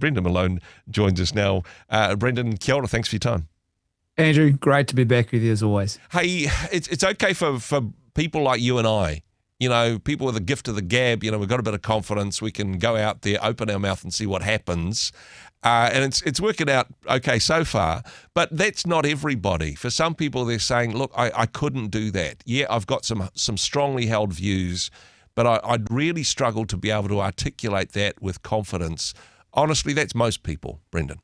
Brendan Malone joins us now. Brendan, kia ora, thanks for your time. Andrew, great to be back with you as always. Hey, it's okay for people like you and I, people with a gift of the gab, we've got a bit of confidence, we can go out there, open our mouth and see what happens. And it's working out okay so far, but that's not everybody. For some people, they're saying, look, I couldn't do that. Yeah, I've got some strongly held views, but I'd really struggle to be able to articulate that with confidence. Honestly, that's most people, Brendan.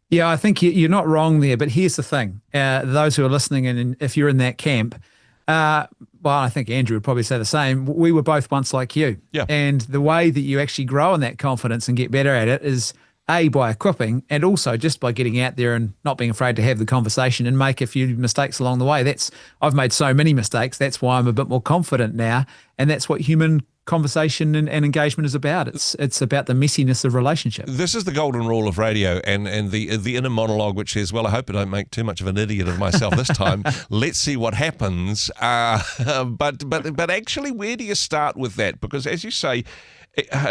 Yeah, I think you're not wrong there, but here's the thing. Those who are listening, and if you're in that camp, well, I think Andrew would probably say the same. We were both once like you. Yeah. And the way that you actually grow in that confidence and get better at it is, A, by equipping, and also just by getting out there and not being afraid to have the conversation and make a few mistakes along the way. I've made so many mistakes. That's why I'm a bit more confident now. And that's what human conversation and engagement is about. It's about the messiness of relationship. This is the golden rule of radio and the inner monologue, which says, well, I hope I don't make too much of an idiot of myself this time. Let's see what happens. But actually, where do you start with that? Because as you say,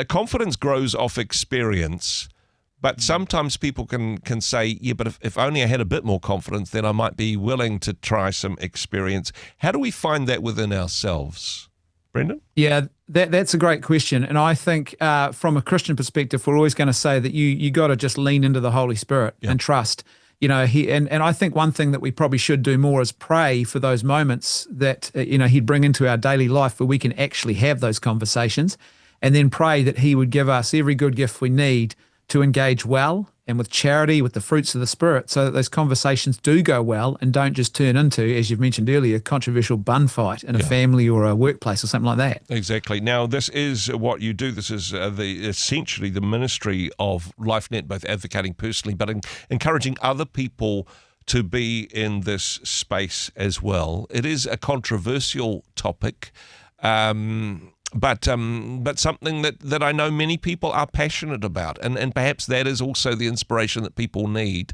confidence grows off experience. But sometimes people can say, yeah, but if only I had a bit more confidence, then I might be willing to try some experience. How do we find that within ourselves? Brendan? Yeah, that's a great question. And I think from a Christian perspective, we're always going to say that you got to just lean into the Holy Spirit and trust. And I think one thing that we probably should do more is pray for those moments that, he'd bring into our daily life where we can actually have those conversations, and then pray that he would give us every good gift we need to engage well and with charity, with the fruits of the Spirit, so that those conversations do go well and don't just turn into, as you've mentioned earlier, a controversial bun fight in a family or a workplace or something like that. Exactly. Now, this is what you do. This is essentially the ministry of LifeNet, both advocating personally but encouraging other people to be in this space as well. It is a controversial topic. But something that I know many people are passionate about, and perhaps that is also the inspiration that people need.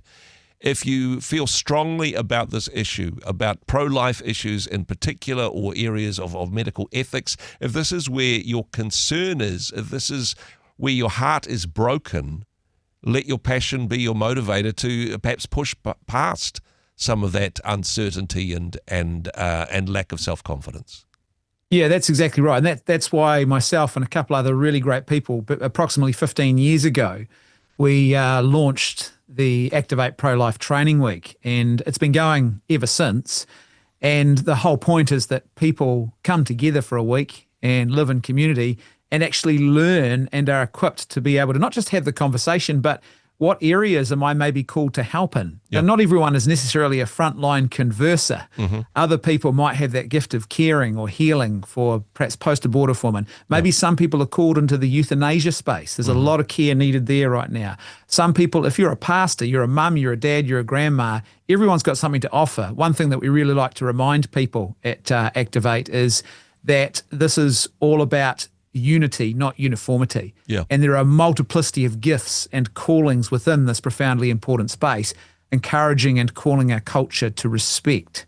If you feel strongly about this issue, about pro-life issues in particular, or areas of medical ethics, if this is where your concern is, if this is where your heart is broken, let your passion be your motivator to perhaps push past some of that uncertainty and lack of self-confidence. Yeah, that's exactly right. And that's why myself and a couple other really great people, approximately 15 years ago, we launched the Activate Pro-Life Training Week. And it's been going ever since. And the whole point is that people come together for a week and live in community and actually learn and are equipped to be able to not just have the conversation, but what areas am I maybe called to help in? Yep. Now, not everyone is necessarily a frontline converser. Mm-hmm. Other people might have that gift of caring or healing for perhaps post-abortive women. Maybe some people are called into the euthanasia space. There's a lot of care needed there right now. Some people, if you're a pastor, you're a mum, you're a dad, you're a grandma, everyone's got something to offer. One thing that we really like to remind people at Activate is that this is all about unity, not uniformity. Yeah. And there are a multiplicity of gifts and callings within this profoundly important space, encouraging and calling our culture to respect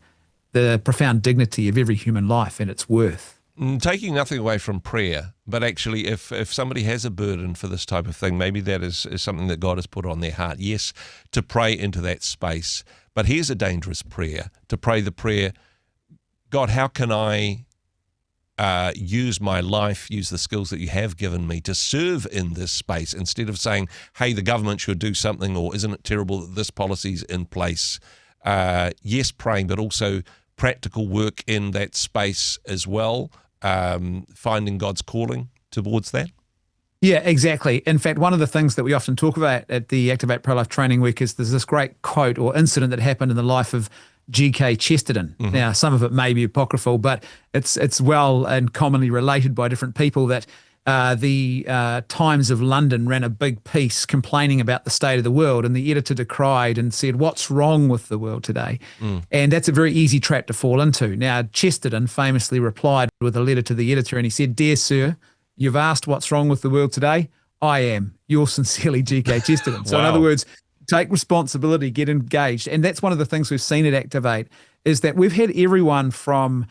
the profound dignity of every human life and its worth. Taking nothing away from prayer, but actually if somebody has a burden for this type of thing, maybe that is something that God has put on their heart. Yes, to pray into that space. But here's a dangerous prayer, to pray the prayer, God, how can I use my life, use the skills that you have given me to serve in this space, instead of saying, hey, the government should do something, or isn't it terrible that this policy's in place? Yes, praying, but also practical work in that space as well, finding God's calling towards that. Yeah, exactly. In fact, one of the things that we often talk about at the Activate Pro-Life Training Week is there's this great quote or incident that happened in the life of G.K. Chesterton. Mm-hmm. Now, some of it may be apocryphal, but it's well and commonly related by different people that the Times of London ran a big piece complaining about the state of the world, and the editor decried and said, what's wrong with the world today? And that's a very easy trap to fall into. Now, Chesterton famously replied with a letter to the editor, and he said, Dear Sir, you've asked what's wrong with the world today? I am. Yours sincerely, G.K. Chesterton. So Wow. in other words, take responsibility, get engaged. And that's one of the things we've seen at Activate is that we've had everyone from,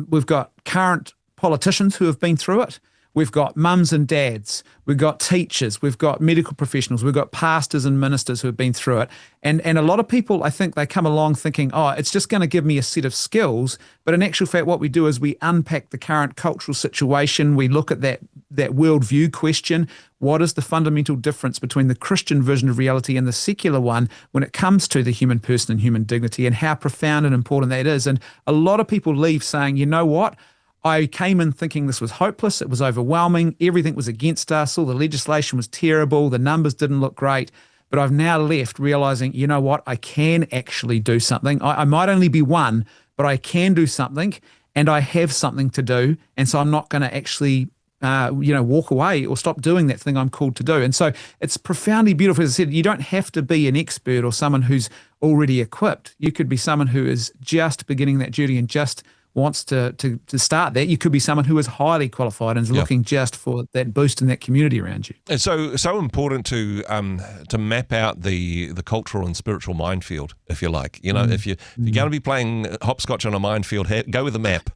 we've got current politicians who have been through it. we've got mums and dads, we've got teachers, we've got medical professionals, we've got pastors and ministers who have been through it. And a lot of people, I think they come along thinking, oh, it's just going to give me a set of skills. But in actual fact, what we do is we unpack the current cultural situation. We look at that worldview question. What is the fundamental difference between the Christian vision of reality and the secular one when it comes to the human person and human dignity, and how profound and important that is? And a lot of people leave saying, you know what? I came in thinking this was hopeless. It was overwhelming. Everything was against us. All the legislation was terrible. The numbers didn't look great. But I've now left realizing, you know what? I can actually do something. I might only be one, but I can do something, and I have something to do. And so I'm not going to actually walk away or stop doing that thing I'm called to do. And so it's profoundly beautiful. As I said, you don't have to be an expert or someone who's already equipped. You could be someone who is just beginning that journey and just wants to start that. You could be someone who is highly qualified and is looking just for that boost in that community around you. It's so important to map out the cultural and spiritual minefield, if you like. You know, if you're going to be playing hopscotch on a minefield, go with a map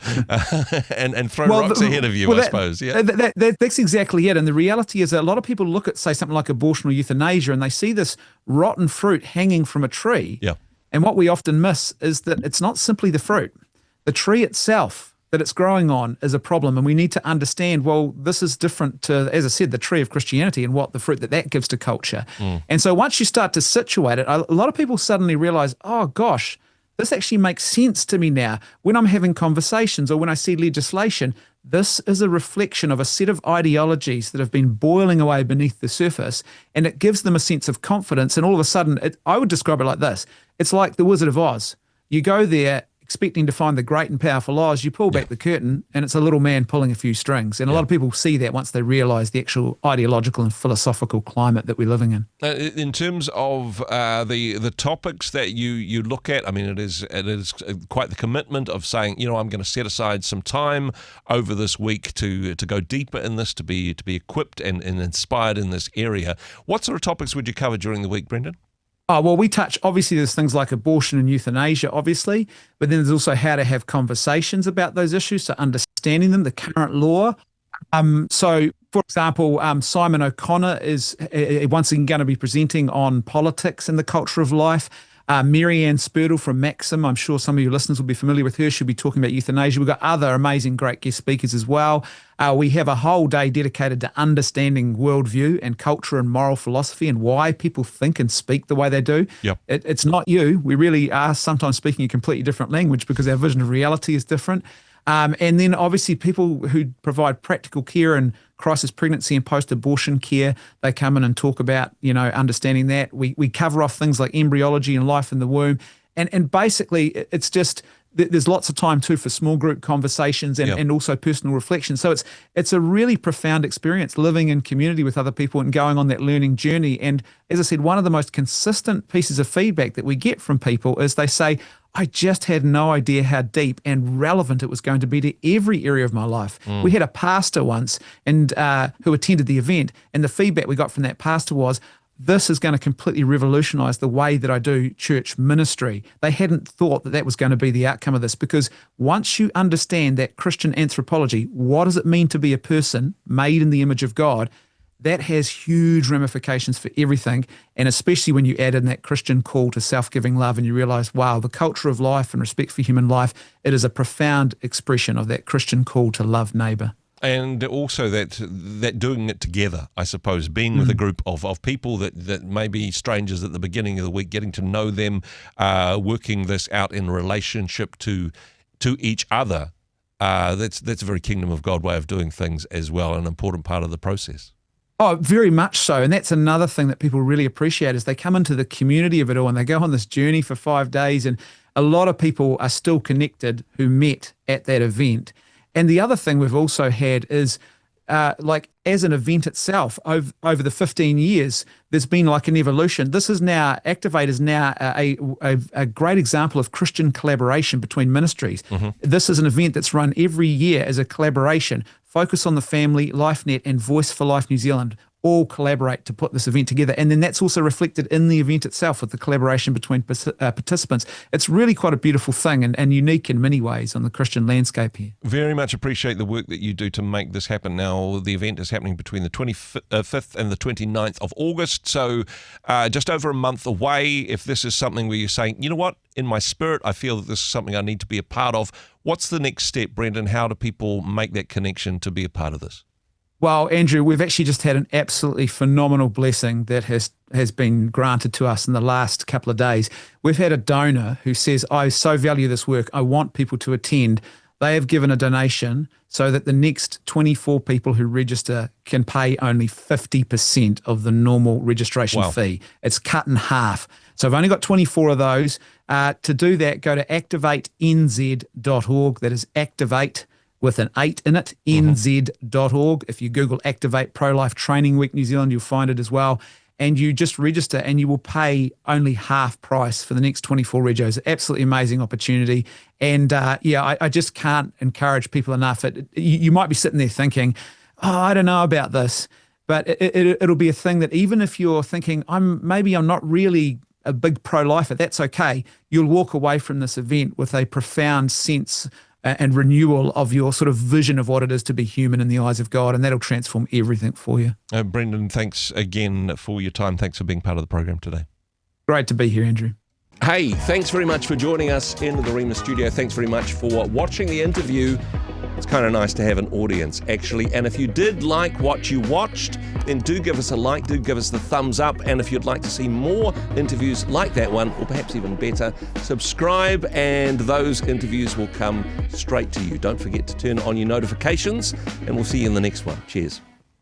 and throw rocks ahead of you, I suppose. Yeah, that's exactly it. And the reality is that a lot of people look at, say, something like abortion or euthanasia, and they see this rotten fruit hanging from a tree. Yeah. And what we often miss is that it's not simply the fruit. The tree itself that it's growing on is a problem, and we need to understand, well, this is different to, as I said, the tree of Christianity and what the fruit that gives to culture. And so once you start to situate it, a lot of people suddenly realize, oh gosh, this actually makes sense to me now. When I'm having conversations or when I see legislation, this is a reflection of a set of ideologies that have been boiling away beneath the surface, and it gives them a sense of confidence. And all of a sudden, I would describe it like this. It's like the Wizard of Oz. You go there expecting to find the great and powerful Oz, you pull back the curtain and it's a little man pulling a few strings. And a lot of people see that once they realize the actual ideological and philosophical climate that we're living in. In terms of the topics that you look at, I mean, it is quite the commitment of saying, you know, I'm going to set aside some time over this week to go deeper in this, to be equipped and inspired in this area. What sort of topics would you cover during the week, Brendan? Oh, well, we touch, obviously, there's things like abortion and euthanasia, obviously, but then there's also how to have conversations about those issues, so understanding them, the current law. So, for example, Simon O'Connor is once again going to be presenting on politics and the culture of life. Mary Ann Spurtle from Maxim, I'm sure some of your listeners will be familiar with her. She'll be talking about euthanasia. We've got other amazing, great guest speakers as well. We have a whole day dedicated to understanding worldview and culture and moral philosophy and why people think and speak the way they do. Yep. It's not you. We really are sometimes speaking a completely different language because our vision of reality is different. And then obviously people who provide practical care and crisis pregnancy and post-abortion care, they come in and talk about, you know, understanding that. We cover off things like embryology and life in the womb. And basically it's just, there's lots of time too for small group conversations and also personal reflection. So it's a really profound experience living in community with other people and going on that learning journey. And as I said, one of the most consistent pieces of feedback that we get from people is they say, I just had no idea how deep and relevant it was going to be to every area of my life. We had a pastor once and who attended the event, and the feedback we got from that pastor was, this is going to completely revolutionize the way that I do church ministry. They hadn't thought that was going to be the outcome of this, because once you understand that Christian anthropology, what does it mean to be a person made in the image of God, that has huge ramifications for everything. And especially when you add in that Christian call to self-giving love and you realize, wow, the culture of life and respect for human life, it is a profound expression of that Christian call to love neighbor. And also that doing it together, I suppose, being with a group of people that may be strangers at the beginning of the week, getting to know them, working this out in relationship to each other. That's a very kingdom of God way of doing things as well, an important part of the process. Oh, very much so. And that's another thing that people really appreciate is they come into the community of it all and they go on this journey for 5 days, and a lot of people are still connected who met at that event. And the other thing we've also had is like as an event itself, over the 15 years, there's been like an evolution. This is now, Activate is now a great example of Christian collaboration between ministries. This is an event that's run every year as a collaboration. Focus on the Family, LifeNet, and Voice for Life New Zealand all collaborate to put this event together. And then that's also reflected in the event itself with the collaboration between participants. It's really quite a beautiful thing and unique in many ways on the Christian landscape here. Very much appreciate the work that you do to make this happen. Now, the event is happening between the 25th and the 29th of August, so just over a month away. If this is something where you're saying, you know what, in my spirit, I feel that this is something I need to be a part of, what's the next step, Brendan? How do people make that connection to be a part of this? Well, Andrew, we've actually just had an absolutely phenomenal blessing that has been granted to us in the last couple of days. We've had a donor who says, I so value this work, I want people to attend. They have given a donation so that the next 24 people who register can pay only 50% of the normal registration fee. It's cut in half. So I've only got 24 of those. To do that, go to activatenz.org. That is activate with an 8 in it, nz.org. If you Google Activate Pro-Life Training Week New Zealand, you'll find it as well. And you just register and you will pay only half price for the next 24 regos. Absolutely amazing opportunity. And I just can't encourage people enough. You might be sitting there thinking, oh, I don't know about this. But it'll be a thing that even if you're thinking, I'm not really a big pro-lifer, that's okay. You'll walk away from this event with a profound sense and renewal of your sort of vision of what it is to be human in the eyes of God, and that'll transform everything for you. Brendan, thanks again for your time. Thanks for being part of the program today. Great to be here, Andrew. Hey, thanks very much for joining us in the Rhema studio. Thanks very much for watching the interview. It's kind of nice to have an audience, actually. And if you did like what you watched, then do give us a like, do give us the thumbs up. And if you'd like to see more interviews like that one, or perhaps even better, subscribe and those interviews will come straight to you. Don't forget to turn on your notifications, and we'll see you in the next one. Cheers.